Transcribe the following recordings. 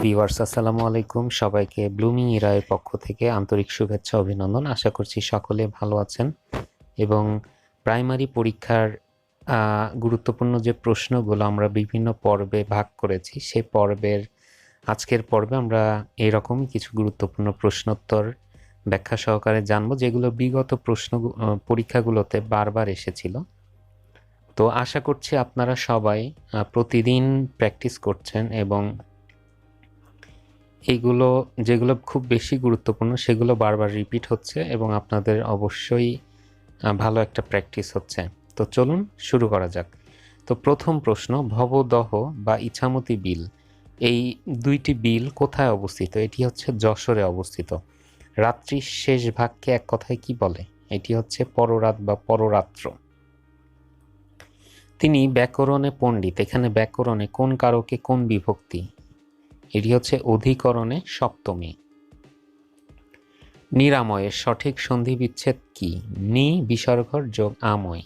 Viewers আসসালামু আলাইকুম, সবাইকে ব্লুমিং ইরায়ের পক্ষ থেকে আন্তরিক শুভেচ্ছা অভিনন্দন। আশা করছি সকলে ভালো আছেন এবং প্রাইমারি পরীক্ষার গুরুত্বপূর্ণ যে প্রশ্নগুলো আমরা বিভিন্ন পর্বে ভাগ করেছি, সেই পর্বের আজকের পর্বে আমরা এরকম কিছু গুরুত্বপূর্ণ প্রশ্নোত্তর ব্যাখ্যা সহকারে জানবো, যেগুলো বিগত পরীক্ষাগুলোতে বারবার এসেছিল। তো আশা করছি আপনারা সবাই প্রতিদিন প্র্যাকটিস করছেন এবং এইগুলো যেগুলো খুব বেশি গুরুত্বপূর্ণ সেগুলো বারবার রিপিট হচ্ছে এবং আপনাদের অবশ্যই ভালো একটা প্র্যাকটিস হচ্ছে। তো চলুন শুরু করা যাক। তো প্রথম প্রশ্ন, ভবদহ বা ইছামতি বিল, এই দুইটি বিল কোথায় অবস্থিত? এটি হচ্ছে যশোরে অবস্থিত। রাত্রির শেষ ভাগকে এক কথায় কি বলে? এটি হচ্ছে পররাত বা পররাত্র। তিনি ব্যাকরণে পণ্ডিত, এখানে ব্যাকরণে কোন কারকে কোন বিভক্তি? এটি হচ্ছে অধিকরণে সপ্তমী। নিরাময়ের সঠিক সন্ধি বিচ্ছেদ কি? নি বিসর্গর যোগ আময়।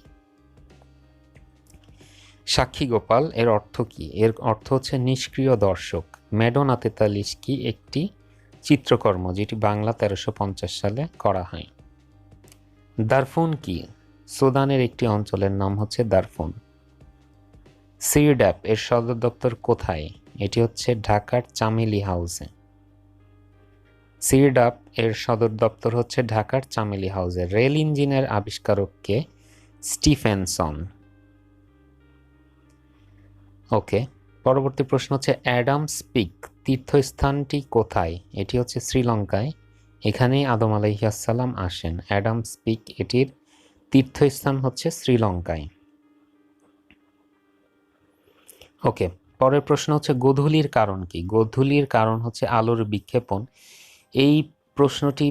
সাক্ষী গোপাল এর অর্থ কি? এর অর্থ হচ্ছে নিষ্ক্রিয় দর্শক। ম্যাডোনা ৪৩ কি? একটি চিত্রকর্ম যেটি বাংলা ১৩৫০ সালে করা হয়। দারফুন কি? সুদানের একটি অঞ্চলের নাম হচ্ছে দারফুন। সিরড্যাপ এর সদর দপ্তর কোথায়? এটি হচ্ছে ঢাকার চামেলি হাউসে। সিরডাপ এর সদর দপ্তর হচ্ছে ঢাকার চামেলি হাউসে। রেল ইঞ্জিনের আবিষ্কারককে? স্টিফেনসন। ওকে, পরবর্তী প্রশ্ন হচ্ছে অ্যাডামস পিক তীর্থস্থানটি কোথায়? এটি হচ্ছে শ্রীলঙ্কায়। এখানেই আদম আলাইহিস সালাম আসেন। অ্যাডামস পিক এটির তীর্থস্থান হচ্ছে শ্রীলঙ্কায়। ওকে, পরের প্রশ্ন হচ্ছে গোধূলির কারণ কি? গোধূলির কারণ হচ্ছে আলোর বিক্ষেপণ। এই প্রশ্নটি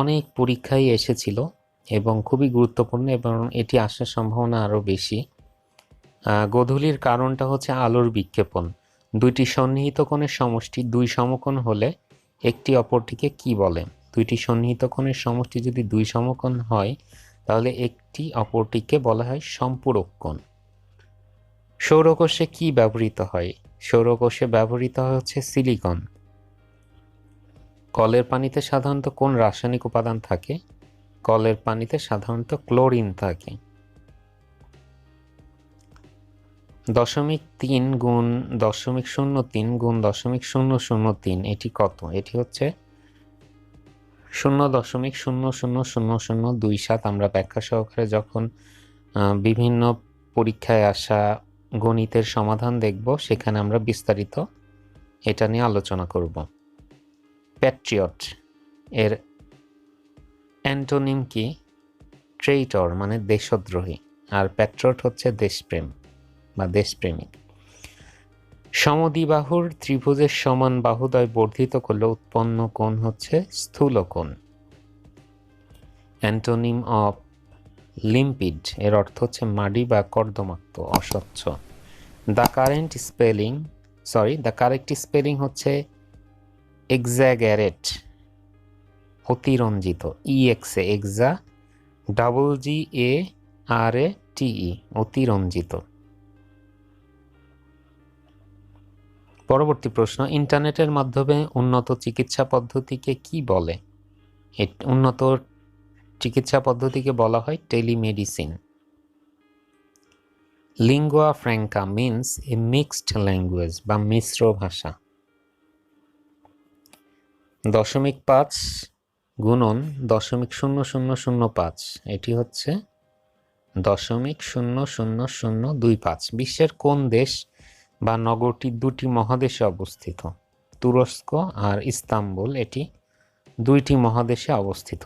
অনেক পরীক্ষায় এসেছিল এবং খুবই গুরুত্বপূর্ণ এবং এটি আসার সম্ভাবনা আরও বেশি। গোধূলির কারণটা হচ্ছে আলোর বিক্ষেপণ। দুইটি সন্নিহিত কোণের সমষ্টি দুই সমকোণ হলে একটি অপরটিকে কি বলে? দুইটি সন্নিহিত কোণের সমষ্টি যদি দুই সমকোণ হয় তাহলে একটি অপরটিকে বলা হয় সম্পূরক কোণ। সৌরকোষে কি ব্যবহৃত হয়? সৌরকোষে ব্যবহৃত হচ্ছে সিলিকন। কলের পানিতে সাধারণত কোন রাসায়নিক উপাদান থাকে? কলের পানিতে সাধারণত ক্লোরিন থাকে। 0.3 গুণ 0.03 গুণ 0.003 এটি কত? এটি হচ্ছে 0.000027। আমরা ব্যাখ্যা সহকারে যখন বিভিন্ন পরীক্ষায় আসা গণিতের সমাধান দেখব সেখানে আমরা বিস্তারিত এটা নিয়ে আলোচনা করব। প্যাট্রিয়ট এর অ্যান্টোনিম কি? ট্রেইটর মানে দেশদ্রোহী, আর প্যাট্রিয়ট হচ্ছে দেশপ্রেম বা দেশপ্রেমিক। সমদ্বিবাহুর ত্রিভুজের সমান বাহুদ্বয় বর্ধিত করলে উৎপন্ন কোণ হচ্ছে স্থূলকোণ। অ্যান্টোনিম অফ লিম্পিড এর অর্থ হচ্ছে মাটি বা কর্দমাক্ত, অস্বচ্ছ। দ্য কারেক্ট স্পেলিং হচ্ছে এক্সাগ্যারেট, অতিরঞ্জিত। ইএক্সএ এক্সা, GARATE অতিরঞ্জিত। পরবর্তী প্রশ্ন, ইন্টারনেটের মাধ্যমে উন্নত চিকিৎসা পদ্ধতিকে কি বলে? উন্নত চিকিৎসা পদ্ধতিকে বলা হয় telemedicine. Lingua ফ্র্যাঙ্কা means a mixed language বা মিশ্র ভাষা। 0.5 গুণন 0.0005 এটি হচ্ছে 0.00025। বিশ্বের কোন দেশ বা নগরটি দুটি মহাদেশে অবস্থিত? তুরস্ক আর ইস্তাম্বুল, এটি দুইটি মহাদেশে অবস্থিত।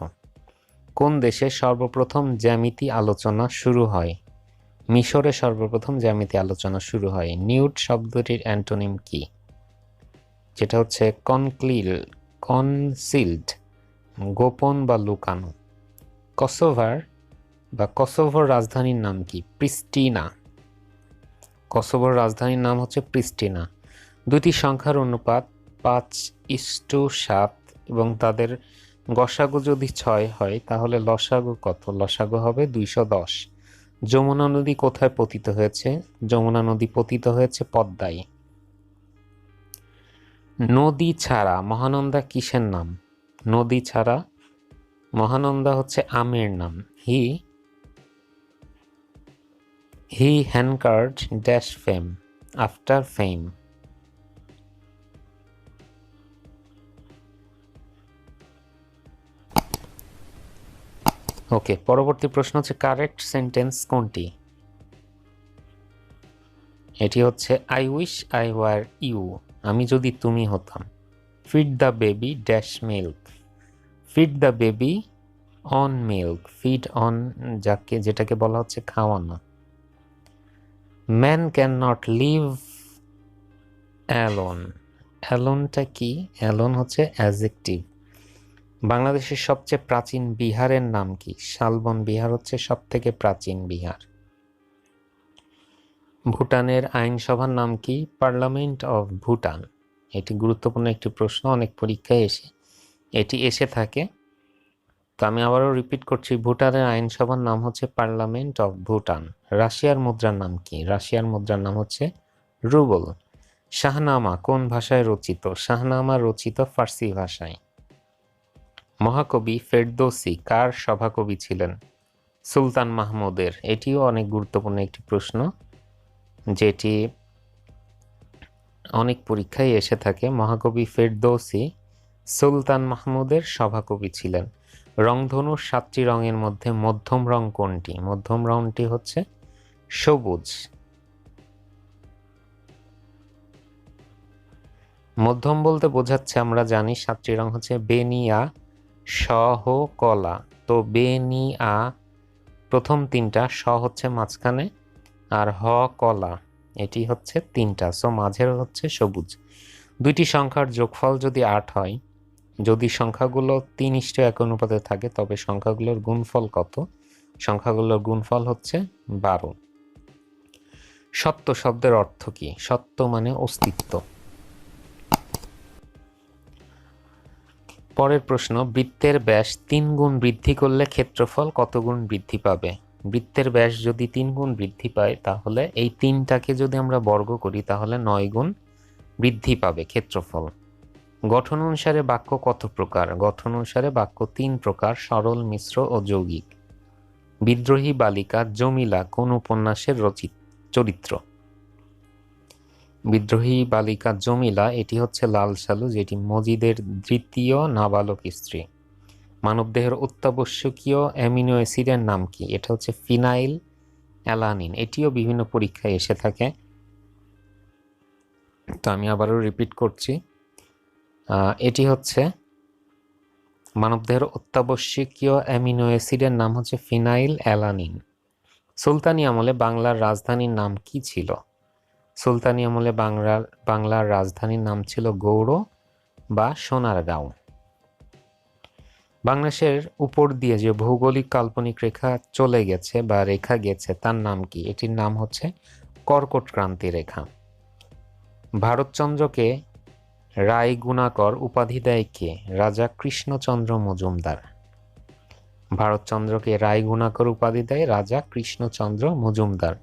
কোন দেশে সর্বপ্রথম জ্যামিতি আলোচনা শুরু হয়? মিশরে সর্বপ্রথম জ্যামিতি আলোচনা শুরু হয়। নিউড শব্দটির অ্যান্টোনিম কি? যেটা হচ্ছে কনসিল্ড, গোপন বা লুকানো। কসোভোর রাজধানীর নাম কি? প্রিস্টিনা। কসোভোর রাজধানীর নাম হচ্ছে প্রিস্টিনা। দুটি সংখ্যার অনুপাত 5:7 এবং তাদের গসাগু যদি 6 হয় তাহলে লসাগু কত? লসাগু হবে 210। যমুনা নদী কোথায় পতিত হয়েছে? যমুনা নদী পতিত হয়েছে পদ্মায়। নদী ছাড়া মহানন্দা কিসের নাম? নদী ছাড়া মহানন্দা হচ্ছে আমের নাম। হি হ্যানকার্ড ড্যাশ ফেম আফটার ফেম। ওকে, পরবর্তী প্রশ্ন হচ্ছে কারেক্ট সেন্টেন্স কোনটি? এটি হচ্ছে I wish I were you, আমি যদি তুমি হতাম। Feed the baby dash milk, feed the baby on milk, feed on যেটাকে বলা হচ্ছে খাওয়ানো। Man can not live alone, অ্যালোনটা কি? অ্যালোন হচ্ছে অ্যাডজেক্টিভ। বাংলাদেশের সবচেয়ে প্রাচীন বিহারের নাম কি? শালবন বিহার হচ্ছে সব থেকে প্রাচীন বিহার। ভুটানের আইনসভার নাম কি? Parliament of Bhutan. এটি গুরুত্বপূর্ণ একটি প্রশ্ন, অনেক পরীক্ষায় এটি এসে থাকে। তো আমি আবারও রিপিট করছি, ভুটানের আইনসভার নাম হচ্ছে পার্লামেন্ট অফ ভুটান। রাশিয়ার মুদ্রার নাম কি? রাশিয়ার মুদ্রার নাম হচ্ছে রুবল। শাহনামা কোন ভাষায় রচিত? শাহনামা রচিত ফার্সি ভাষায়। মহাকবি ফেরদৌসি কার সভাকবি ছিলেন? সুলতান মাহমুদের। এটিও অনেক গুরুত্বপূর্ণ একটি প্রশ্ন, যেটি অনেক পরীক্ষায় এসে থাকে। মহাকবি ফেরদৌসি সুলতান মাহমুদের সভাকবি ছিলেন। রংধনুর 7টি রঙের মধ্যে মধ্যম রং কোনটি? মধ্যম রংটি হচ্ছে সবুজ। মধ্যম বলতে বোঝাচ্ছে, আমরা জানি 7টি রং হচ্ছে বেনিয়া, সহ, কলা। তো বেনিয়া প্রথম 3টা, স হচ্ছে মাঝখানে, আর হ কলা, এটি হচ্ছে 3টা। সো মাঝের হচ্ছে সবুজ। 2টি সংখ্যার যোগফল যদি 8 হয়, যদি সংখ্যাগুলো 3:1 অনুপাতে থাকে, তবে সংখ্যাগুলোর গুণফল কত? সংখ্যাগুলোর গুণফল হচ্ছে 12। সত্য শব্দের অর্থ কি? সত্য মানে অস্তিত্ব। পরের প্রশ্ন, বৃত্তের ব্যাস 3 গুণ বৃদ্ধি করলে ক্ষেত্রফল কত গুণ বৃদ্ধি পাবে? বৃত্তের ব্যাস যদি 3 গুণ বৃদ্ধি পায়, তাহলে এই 3টাকে যদি আমরা বর্গ করি, তাহলে 9 গুণ বৃদ্ধি পাবে ক্ষেত্রফল। গঠন অনুসারে বাক্য কত প্রকার? গঠন অনুসারে বাক্য 3 প্রকার, সরল, মিশ্র ও যৌগিক। বিদ্রোহী বালিকা জমিলা কোন উপন্যাসের চরিত্র? বিদ্রোহী বালিকা জমিলা এটি হচ্ছে লাল সালু, যেটি মজিদের দ্বিতীয় নাবালক স্ত্রী। মানবদেহের অত্যাবশ্যকীয় অ্যামিনো অ্যাসিডের নাম কি? এটা হচ্ছে ফিনাইল অ্যালানিন। এটিও বিভিন্ন পরীক্ষায় এসে থাকে। তো আমি আবারও রিপিট করছি, এটি হচ্ছে মানবদেহের অত্যাবশ্যকীয় অ্যামিনো অ্যাসিডের নাম হচ্ছে ফিনাইল অ্যালানিন। সুলতানি আমলে বাংলার রাজধানীর নাম কি ছিল? সুলতানি আমলে বাংলার রাজধানীর নাম ছিল গৌড় বা সোনারগাঁও। বাংলাদেশের উপর দিয়ে যে ভৌগোলিক কাল্পনিক রেখা চলে গেছে বা রেখা গেছে, তার নাম কি? এটির নাম হচ্ছে কর্কট ক্রান্তি রেখা। ভারতচন্দ্রকে রায় গুণাকর উপাধি দেয় কে? রাজা কৃষ্ণচন্দ্র মজুমদার। ভারতচন্দ্রকে রায় গুণাকর উপাধি দেয় রাজা কৃষ্ণচন্দ্র মজুমদার।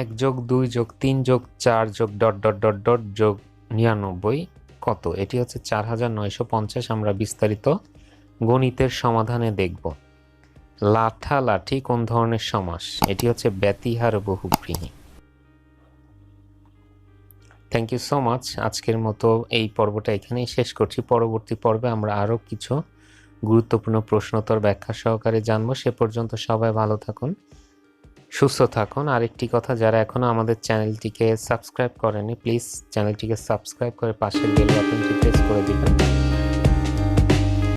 1+2+3+4+... কত? এটি হচ্ছে 4950। আমরা বিস্তারিত গণিতের সমাধানে দেখব। লাঠালাঠি কোন ধরনের সমাস? এটি হচ্ছে ব্যতিহার বহুব্রীহি। Thank you so much. আজকের মতো এই পর্বটা এখানেই শেষ করছি। পরবর্তী পর্বে আমরা আরও কিছু গুরুত্বপূর্ণ প্রশ্নোত্তর ব্যাখ্যা সহকারে জানবো। সে পর্যন্ত সবাই ভালো থাকুন, সুস্থ থাকুন। আরেকটি কথা, যারা এখনো আমাদের চ্যানেলটিকে সাবস্ক্রাইব করেনি, প্লিজ চ্যানেলটিকে সাবস্ক্রাইব করে পাশের বেল বাটনটি প্রেস করে দিবেন।